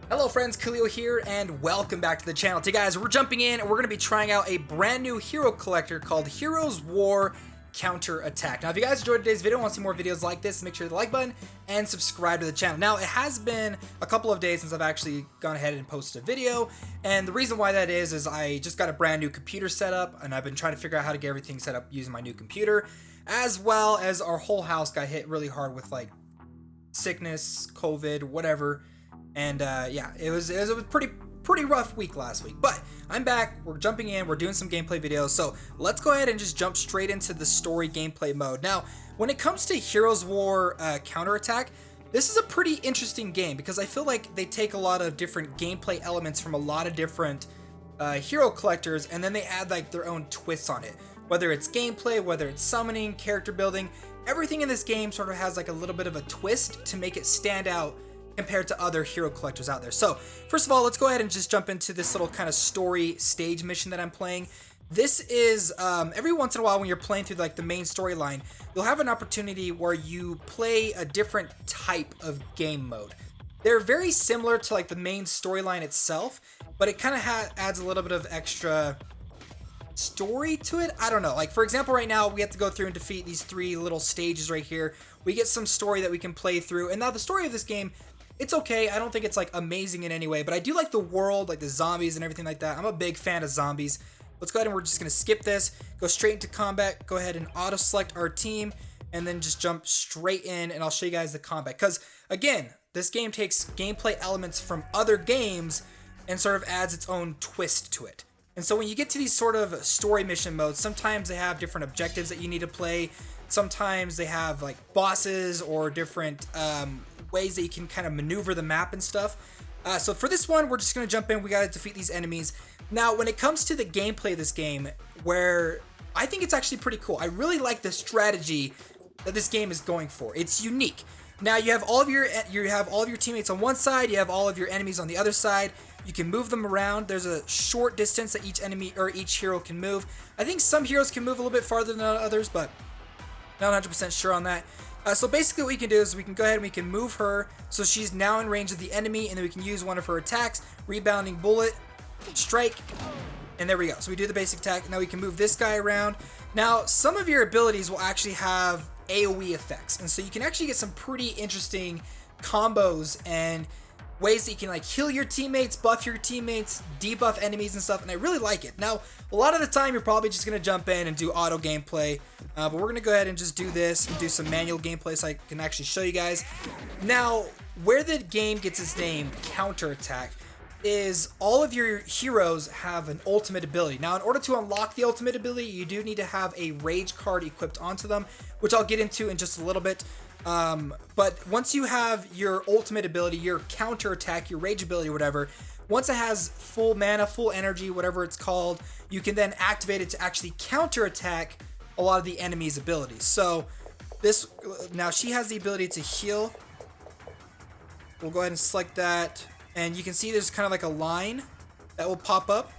Hello friends, Koolio here, and welcome back to the channel. Today guys, we're jumping in and we're going to be trying out a brand new hero collector called Heroes War Counterattack. Now if you guys enjoyed today's video and want to see more videos like this, make sure to hit the like button and subscribe to the channel. Now it has been a couple of days since I've actually gone ahead and posted a video, and the reason why that is I just got a brand new computer set up and I've been trying to figure out how to get everything set up using my new computer, as well as our whole house got hit really hard with like sickness, COVID, whatever. And yeah, it was a pretty rough week last week, but I'm back. We're jumping in. We're doing some gameplay videos. So let's go ahead and just jump straight into the story gameplay mode. Now, when it comes to Heroes War Counterattack, this is a pretty interesting game because I feel like they take a lot of different gameplay elements from a lot of different hero collectors, and then they add like their own twists on it. Whether it's gameplay, whether it's summoning, character building, everything in this game sort of has like a little bit of a twist to make it stand out compared to other hero collectors out there. So first of all, let's go ahead and just jump into this little kind of story stage mission that I'm playing. This is every once in a while when you're playing through like the main storyline, you'll have an opportunity where you play a different type of game mode. They're very similar to like the main storyline itself, but it kind of adds a little bit of extra story to it. I don't know, like for example right now we have to go through and defeat these three little stages right here. We get some story that we can play through, and now the story of this game, it's okay. I don't think it's like amazing in any way, but I do like the world, like the zombies and everything like that. I'm a big fan of zombies. Let's go ahead and we're just gonna skip this, go straight into combat, go ahead and auto select our team, and then just jump straight in, and I'll show you guys the combat. Because again, this game takes gameplay elements from other games and sort of adds its own twist to it. And so when you get to these sort of story mission modes, sometimes they have different objectives that you need to play. Sometimes they have like bosses or different ways that you can kind of maneuver the map and stuff. So for this one, we're just going to jump in. We got to defeat these enemies. Now, when it comes to the gameplay of this game, where I think it's actually pretty cool. I really like the strategy that this game is going for. It's unique. Now you have all of your teammates on one side, you have all of your enemies on the other side. You can move them around. There's a short distance that each enemy or each hero can move. I think some heroes can move a little bit farther than others, but not 100% sure on that. So basically what we can do is we can go ahead and we can move her so she's now in range of the enemy, and then we can use one of her attacks, rebounding bullet, strike, and there we go. So we do the basic attack. Now we can move this guy around. Now some of your abilities will actually have AoE effects, and so you can actually get some pretty interesting combos and ways that you can like heal your teammates, buff your teammates, debuff enemies and stuff, and I really like it. Now, a lot of the time you're probably just going to jump in and do auto gameplay, but we're going to go ahead and just do this and do some manual gameplay so I can actually show you guys. Now, where the game gets its name, Counterattack, is all of your heroes have an ultimate ability. Now, in order to unlock the ultimate ability, you do need to have a rage card equipped onto them, which I'll get into in just a little bit. But once you have your ultimate ability, your counterattack, your rage ability, whatever, once it has full mana, full energy, whatever it's called, you can then activate it to actually counterattack a lot of the enemy's abilities. So this, now she has the ability to heal. We'll go ahead and select that, and you can see there's kind of like a line that will pop up.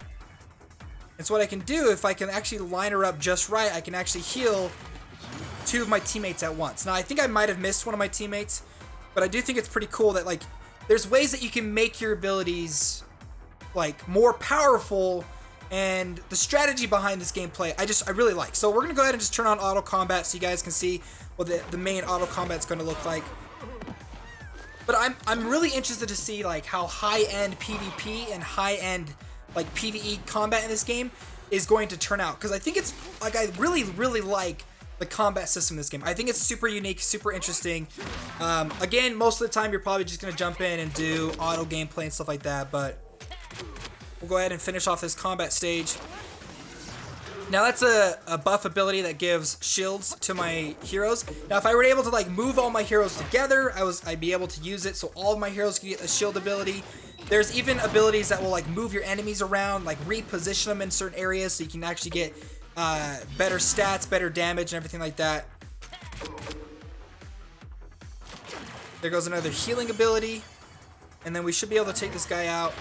And so what I can do, if I can actually line her up just right, I can actually heal two of my teammates at once. Now I think I might have missed one of my teammates, but I do think it's pretty cool that like there's ways that you can make your abilities like more powerful, and the strategy behind this gameplay I really like. So we're gonna go ahead and just turn on auto combat so you guys can see what the main auto combat is gonna look like. But I'm really interested to see like how high-end PvP and high-end like PvE combat in this game is going to turn out, because I think it's like I really like the combat system in this game. I think it's super unique, super interesting. Again, most of the time you're probably just gonna jump in and do auto gameplay and stuff like that, but we'll go ahead and finish off this combat stage. Now that's a buff ability that gives shields to my heroes. Now if I were able to like move all my heroes together, I'd be able to use it so all of my heroes can get a shield ability. There's even abilities that will like move your enemies around, like reposition them in certain areas so you can actually get better stats, better damage, and everything like that. There goes another healing ability, and then we should be able to take this guy out.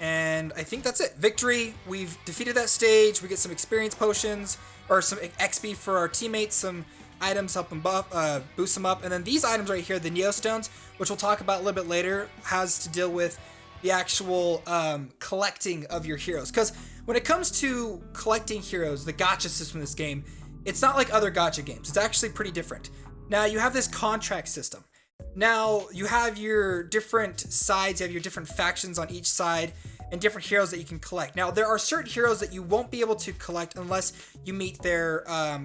And I think that's it. Victory. We've defeated that stage. We get some experience potions, or some XP for our teammates, some items help them boost them up. And then these items right here, the Neo Stones, which we'll talk about a little bit later, has to deal with the actual collecting of your heroes. Because when it comes to collecting heroes, the gacha system in this game, it's not like other gacha games. It's actually pretty different. Now, you have this contract system. Now, you have your different sides, you have your different factions on each side, and different heroes that you can collect. Now, there are certain heroes that you won't be able to collect unless you meet their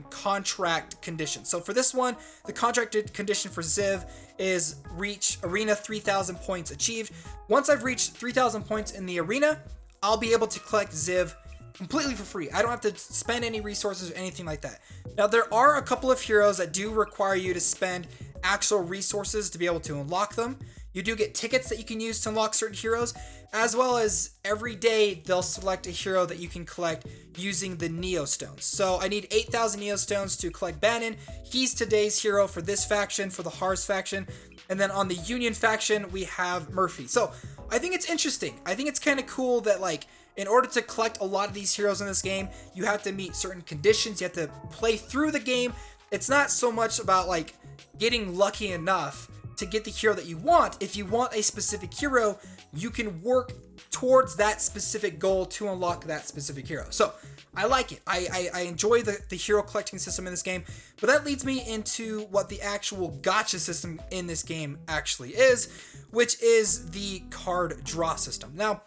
contract conditions. So for this one, the contracted condition for Ziv is reach arena 3,000 points achieved. Once I've reached 3,000 points in the arena, I'll be able to collect Ziv completely for free. I don't have to spend any resources or anything like that. Now, there are a couple of heroes that do require you to spend actual resources to be able to unlock them. You do get tickets that you can use to unlock certain heroes, as well as every day they'll select a hero that you can collect using the Neo Stones. So I need 8,000 Neo Stones to collect Bannon. He's today's hero for this faction, for the Hars faction. And then on the Union faction, we have Murphy. So I think it's interesting. I think it's kind of cool that, like, in order to collect a lot of these heroes in this game, you have to meet certain conditions. You have to play through the game. It's not so much about, like, getting lucky enough to get the hero that you want. If you want a specific hero, you can work towards that specific goal to unlock that specific hero. So I like it. I enjoy the hero collecting system in this game, but that leads me into what the actual gacha system in this game actually is, which is the card draw system. Now,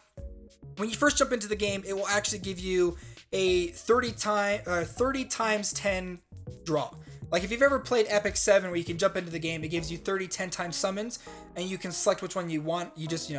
when you first jump into the game, it will actually give you a 30 times 10 draw. Like, if you've ever played Epic 7 where you can jump into the game, it gives you 30 10 times summons, and you can select which one you want. You just,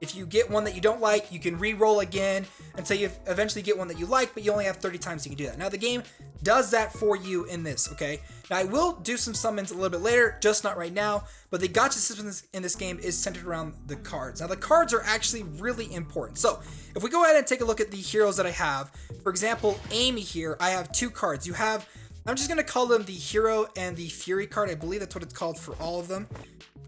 if you get one that you don't like, you can re-roll again until you eventually get one that you like, but you only have 30 times you can do that. Now, the game does that for you in this, okay? Now, I will do some summons a little bit later, just not right now, but the gacha system in this game is centered around the cards. Now, the cards are actually really important. So, if we go ahead and take a look at the heroes that I have, for example, Amy here, I have 2 cards. You have, I'm just going to call them the Hero and the Fury card. I believe that's what it's called for all of them.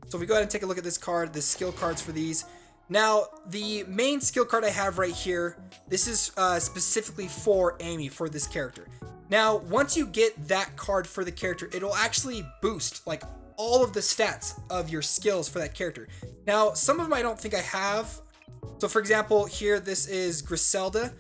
So if we go ahead and take a look at this card, the skill cards for these. Now, the main skill card I have right here, this is specifically for Amy, for this character. Now, once you get that card for the character, it'll actually boost, like, all of the stats of your skills for that character. Now, some of them I don't think I have. So, for example, here, this is Griselda.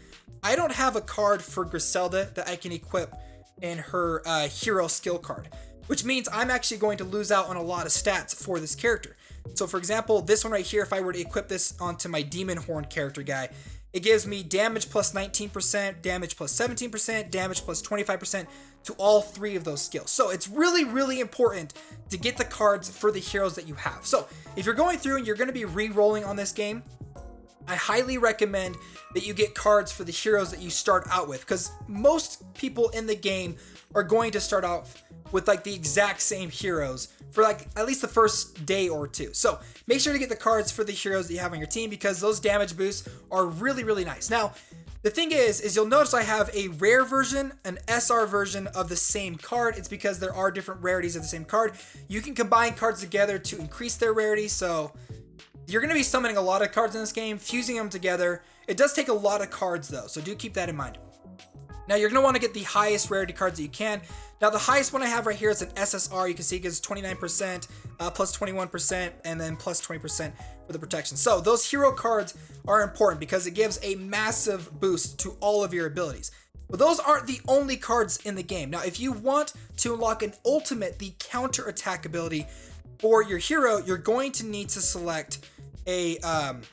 I don't have a card for Griselda that I can equip in her hero skill card, which means I'm actually going to lose out on a lot of stats for this character. So for example, this one right here, if I were to equip this onto my Demon Horn character guy, it gives me damage plus 19%, damage plus 17%, damage plus 25% to all 3 of those skills. So it's really, really important to get the cards for the heroes that you have. So if you're going through and you're going to be re-rolling on this game, I highly recommend that you get cards for the heroes that you start out with, because most people in the game are going to start out with, like, the exact same heroes for, like, at least the first day or 2. So make sure to get the cards for the heroes that you have on your team, because those damage boosts are really, really nice. Now, the thing is you'll notice I have a rare version, an SR version of the same card. It's because there are different rarities of the same card. You can combine cards together to increase their rarity, so you're going to be summoning a lot of cards in this game, fusing them together. It does take a lot of cards, though, so do keep that in mind. Now, you're going to want to get the highest rarity cards that you can. Now, the highest one I have right here is an SSR. You can see it gives 29%, plus 21%, and then plus 20% for the protection. So those hero cards are important because it gives a massive boost to all of your abilities. But those aren't the only cards in the game. Now, if you want to unlock an ultimate, the counterattack ability for your hero, you're going to need to select a, let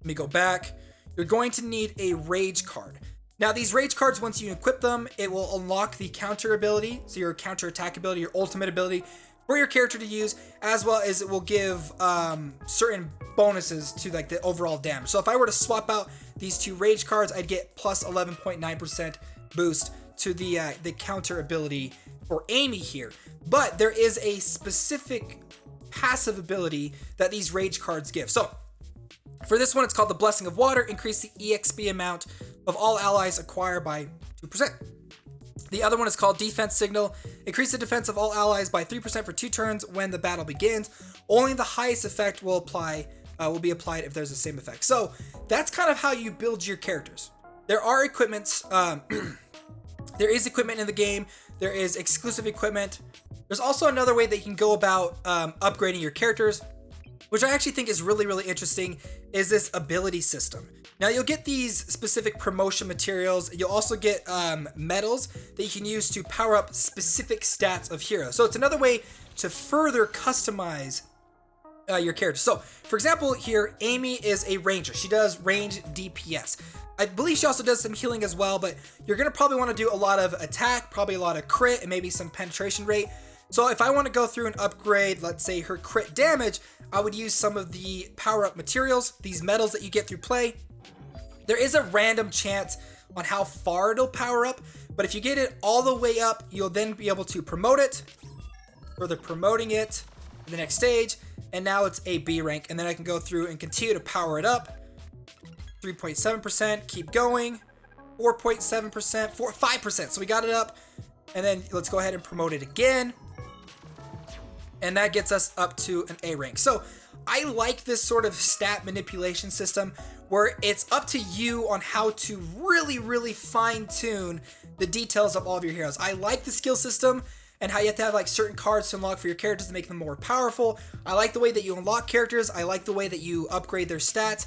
me go back. You're going to need a rage card. Now, these rage cards, once you equip them, it will unlock the counter ability, so your counter attack ability, your ultimate ability for your character to use, as well as it will give certain bonuses to, like, the overall damage. So if I were to swap out these 2 rage cards, I'd get plus 11.9% boost to the counter ability for Amy here. But there is a specific passive ability that these rage cards give. So for this one, it's called the Blessing of Water. Increase the EXP amount of all allies acquired by 2%. The other one is called Defense Signal. Increase the defense of all allies by 3% for 2 turns when the battle begins. Only the highest effect will be applied if there's the same effect. So that's kind of how you build your characters. There are equipments. There is equipment in the game There is exclusive equipment. There's also another way that you can go about upgrading your characters, which I actually think is really interesting, is this ability system. Now you'll get these specific promotion materials. You'll also get medals that you can use to power up specific stats of heroes. So it's another way to further customize your character. So for example here, Amy is a ranger. She does range DPS. I believe she also does some healing as well, but you're gonna probably want to do a lot of attack, probably a lot of crit, and maybe some penetration rate. So if I want to go through and upgrade, let's say, her crit damage, I would use some of the power-up materials, these medals that you get through play. There is a random chance on how far it'll power up, but if you get it all the way up, you'll then be able to promote it, further promoting it to the next stage, and now it's a B rank, and then I can go through and continue to power it up. 3.7%, keep going, 4.7%, 5%, so we got it up, and then let's go ahead and promote it again. And that gets us up to an A rank. So I like this sort of stat manipulation system where it's up to you on how to really fine tune the details of all of your heroes. I like the skill system and how you have to have like certain cards to unlock for your characters to make them more powerful. I like the way that you unlock characters. I like the way that you upgrade their stats.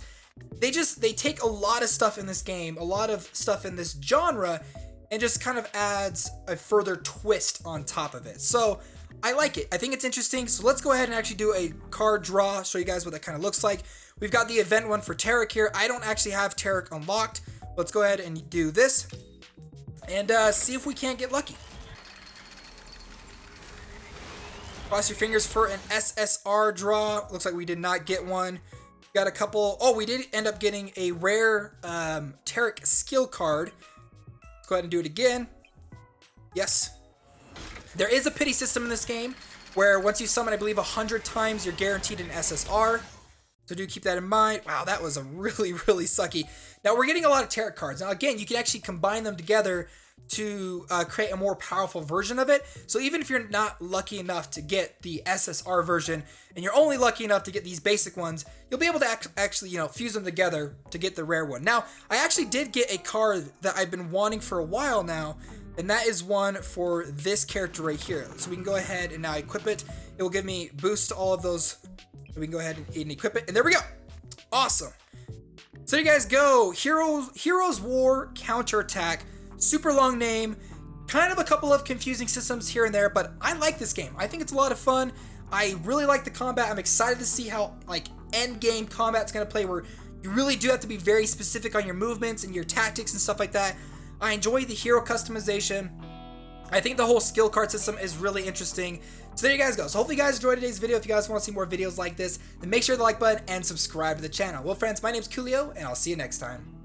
They take a lot of stuff in this game, a lot of stuff in this genre, and just kind of adds a further twist on top of it. So I like it. I think it's interesting. So let's go ahead and actually do a card draw, show you guys what that kind of looks like. We've got the event one for Tarek here. I don't actually have Tarek unlocked. Let's go ahead and do this and see if we can't get lucky. Cross your fingers for an SSR draw. Looks like we did not get one. Got a couple. Oh, we did end up getting a rare Tarek skill card. Let's go ahead and do it again. Yes. There is a pity system in this game where once you summon, I believe, 100 times, you're guaranteed an SSR. So do keep that in mind. Wow, that was a really sucky. Now we're getting a lot of Tarot cards. Now again, you can actually combine them together to create a more powerful version of it. So even if you're not lucky enough to get the SSR version and you're only lucky enough to get these basic ones, you'll be able to actually, fuse them together to get the rare one. Now, I actually did get a card that I've been wanting for a while now, and that is one for this character right here. So we can go ahead and now equip it. It will give me boost to all of those. So we can go ahead and equip it, and there we go. Awesome. So there you guys go. Heroes War Counterattack. Super long name. Kind of a couple of confusing systems here and there, but I like this game. I think it's a lot of fun. I really like the combat. I'm excited to see how end game combat's gonna play, where you really do have to be very specific on your movements and your tactics and stuff like that. I enjoy the hero customization. I think the whole skill card system is really interesting. So there you guys go. So hopefully you guys enjoyed today's video. If you guys want to see more videos like this, then make sure to like button and subscribe to the channel. Well, friends, my name's Koolio, and I'll see you next time.